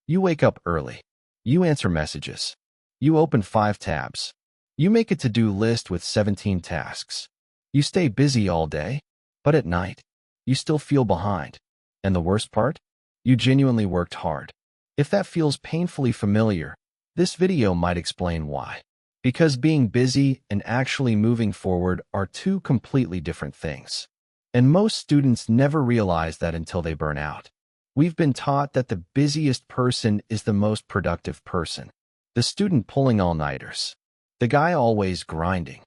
You wake up early. You answer messages. You open 5 tabs. You make a to-do list with 17 tasks. You stay busy all day, but at night, you still feel behind. And the worst part? You genuinely worked hard. If that feels painfully familiar, this video might explain why. Because being busy and actually moving forward are two completely different things. And most students never realize that until they burn out. We've been taught that the busiest person is the most productive person. The student pulling all-nighters. The guy always grinding.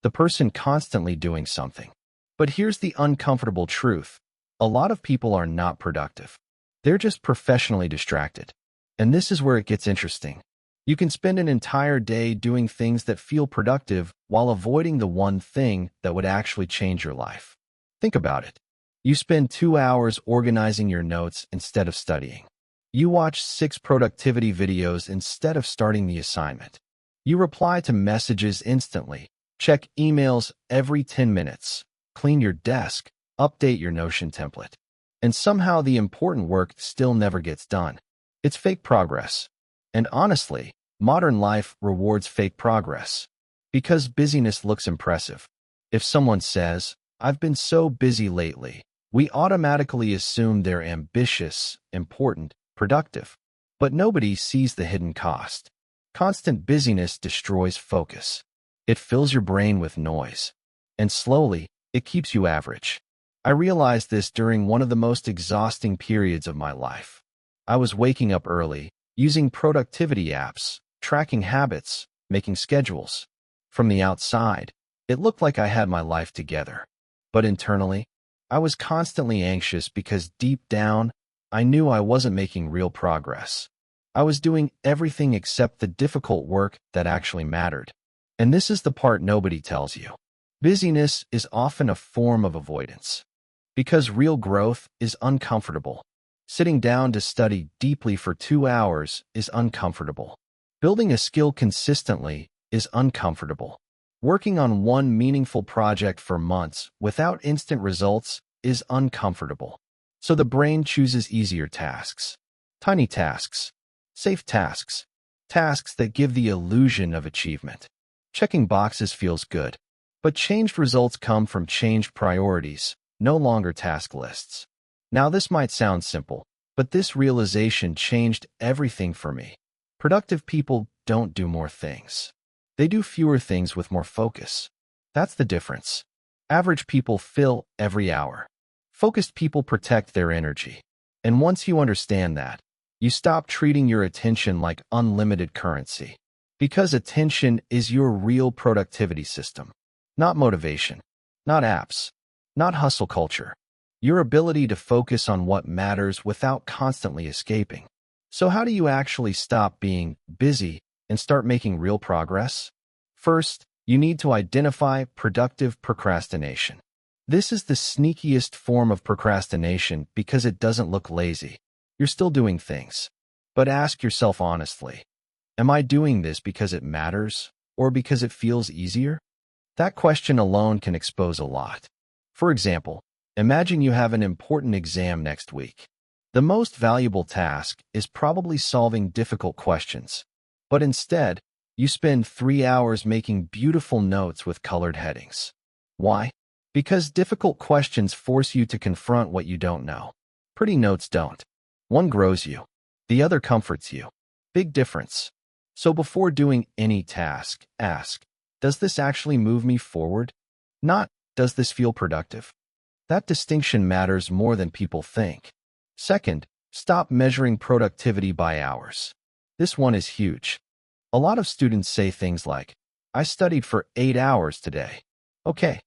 The person constantly doing something. But here's the uncomfortable truth. A lot of people are not productive. They're just professionally distracted. And this is where it gets interesting. You can spend an entire day doing things that feel productive while avoiding the one thing that would actually change your life. Think about it. You spend 2 hours organizing your notes instead of studying. You watch 6 productivity videos instead of starting the assignment. You reply to messages instantly, check emails every 10 minutes, clean your desk, update your Notion template. And somehow the important work still never gets done. It's fake progress. And honestly, modern life rewards fake progress. Because busyness looks impressive. If someone says, "I've been so busy lately," we automatically assume they're ambitious, important, productive. But nobody sees the hidden cost. Constant busyness destroys focus. It fills your brain with noise. And slowly, it keeps you average. I realized this during one of the most exhausting periods of my life. I was waking up early, using productivity apps, tracking habits, making schedules. From the outside, it looked like I had my life together. But internally, I was constantly anxious because deep down, I knew I wasn't making real progress. I was doing everything except the difficult work that actually mattered. And this is the part nobody tells you. Busyness is often a form of avoidance. Because real growth is uncomfortable. Sitting down to study deeply for 2 hours is uncomfortable. Building a skill consistently is uncomfortable. Working on one meaningful project for months without instant results is uncomfortable. So the brain chooses easier tasks. Tiny tasks. Safe tasks. Tasks that give the illusion of achievement. Checking boxes feels good. But changed results come from changed priorities, no longer task lists. Now this might sound simple, but this realization changed everything for me. Productive people don't do more things. They do fewer things with more focus. That's the difference. Average people fill every hour. Focused people protect their energy. And once you understand that, you stop treating your attention like unlimited currency. Because attention is your real productivity system. Not motivation. Not apps. Not hustle culture. Your ability to focus on what matters without constantly escaping. So how do you actually stop being busy and start making real progress? First, you need to identify productive procrastination. This is the sneakiest form of procrastination because it doesn't look lazy. You're still doing things. But ask yourself honestly, am I doing this because it matters or because it feels easier? That question alone can expose a lot. For example, imagine you have an important exam next week. The most valuable task is probably solving difficult questions. But instead, you spend 3 hours making beautiful notes with colored headings. Why? Because difficult questions force you to confront what you don't know. Pretty notes don't. One grows you. The other comforts you. Big difference. So before doing any task, ask, does this actually move me forward? Not, does this feel productive? That distinction matters more than people think. Second, stop measuring productivity by hours. This one is huge. A lot of students say things like, I studied for 8 hours today. Okay,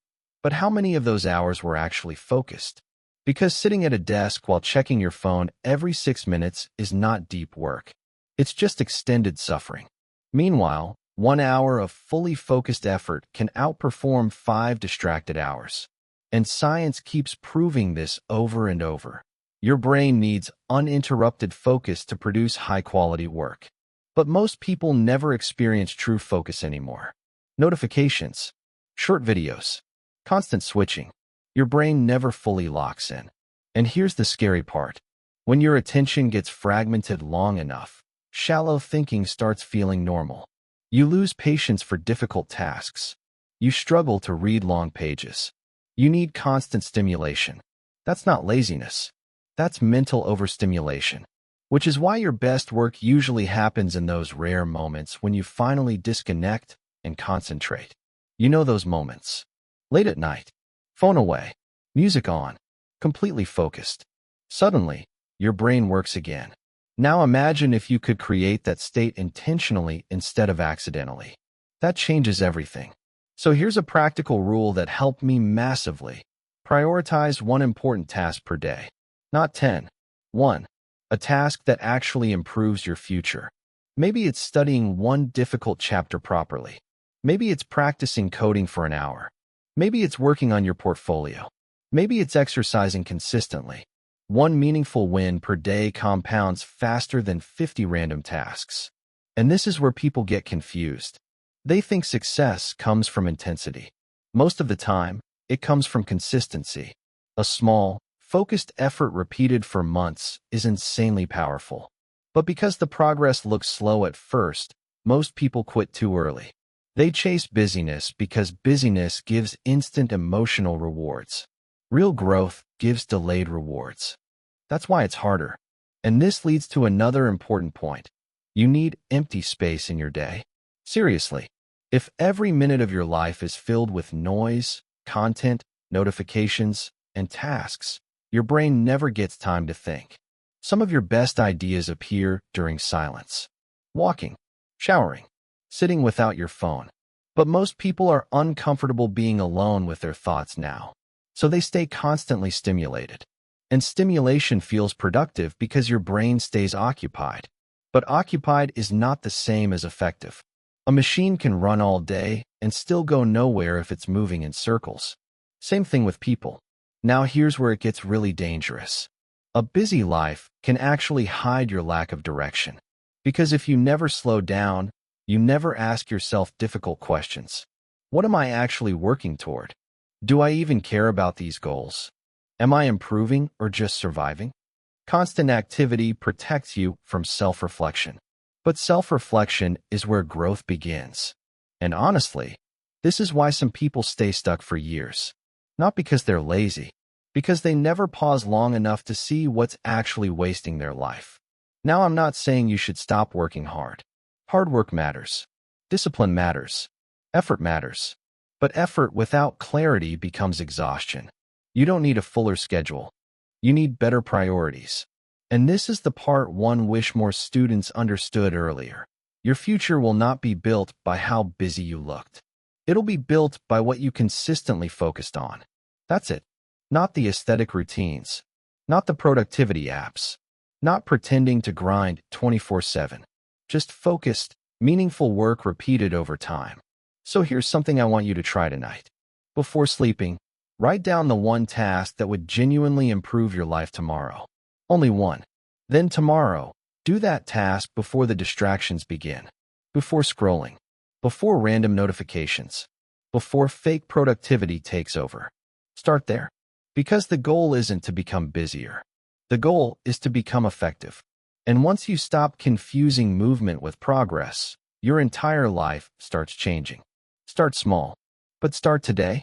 but how many of those hours were actually focused? Because sitting at a desk while checking your phone every 6 minutes is not deep work. It's just extended suffering. Meanwhile, 1 hour of fully focused effort can outperform 5 distracted hours. And science keeps proving this over and over. Your brain needs uninterrupted focus to produce high-quality work. But most people never experience true focus anymore. Notifications, short videos, constant switching. Your brain never fully locks in. And here's the scary part. When your attention gets fragmented long enough, shallow thinking starts feeling normal. You lose patience for difficult tasks. You struggle to read long pages. You need constant stimulation. That's not laziness. That's mental overstimulation, which is why your best work usually happens in those rare moments when you finally disconnect and concentrate. You know those moments. Late at night, phone away, music on, completely focused. Suddenly, your brain works again. Now imagine if you could create that state intentionally instead of accidentally. That changes everything. So here's a practical rule that helped me massively. Prioritize one important task per day, not 10. 1. A task that actually improves your future. Maybe it's studying one difficult chapter properly. Maybe it's practicing coding for an hour. Maybe it's working on your portfolio. Maybe it's exercising consistently. One meaningful win per day compounds faster than 50 random tasks. And this is where people get confused. They think success comes from intensity. Most of the time, it comes from consistency. A small, focused effort repeated for months is insanely powerful. But because the progress looks slow at first, most people quit too early. They chase busyness because busyness gives instant emotional rewards. Real growth gives delayed rewards. That's why it's harder. And this leads to another important point. You need empty space in your day. Seriously, if every minute of your life is filled with noise, content, notifications, and tasks, your brain never gets time to think. Some of your best ideas appear during silence. Walking, showering, sitting without your phone. But most people are uncomfortable being alone with their thoughts now. So they stay constantly stimulated. And stimulation feels productive because your brain stays occupied. But occupied is not the same as effective. A machine can run all day and still go nowhere if it's moving in circles. Same thing with people. Now here's where it gets really dangerous. A busy life can actually hide your lack of direction. Because if you never slow down, you never ask yourself difficult questions. What am I actually working toward? Do I even care about these goals? Am I improving or just surviving? Constant activity protects you from self-reflection. But self-reflection is where growth begins. And honestly, this is why some people stay stuck for years. Not because they're lazy, because they never pause long enough to see what's actually wasting their life. Now, I'm not saying you should stop working hard. Hard work matters. Discipline matters. Effort matters. But effort without clarity becomes exhaustion. You don't need a fuller schedule. You need better priorities. And this is the part one wish more students understood earlier. Your future will not be built by how busy you looked. It'll be built by what you consistently focused on. That's it. Not the aesthetic routines. Not the productivity apps. Not pretending to grind 24/7. Just focused, meaningful work repeated over time. So here's something I want you to try tonight. Before sleeping, write down the one task that would genuinely improve your life tomorrow. Only one. Then tomorrow, do that task before the distractions begin. Before scrolling. Before random notifications. Before fake productivity takes over. Start there. Because the goal isn't to become busier. The goal is to become effective. And once you stop confusing movement with progress, your entire life starts changing. Start small, but start today.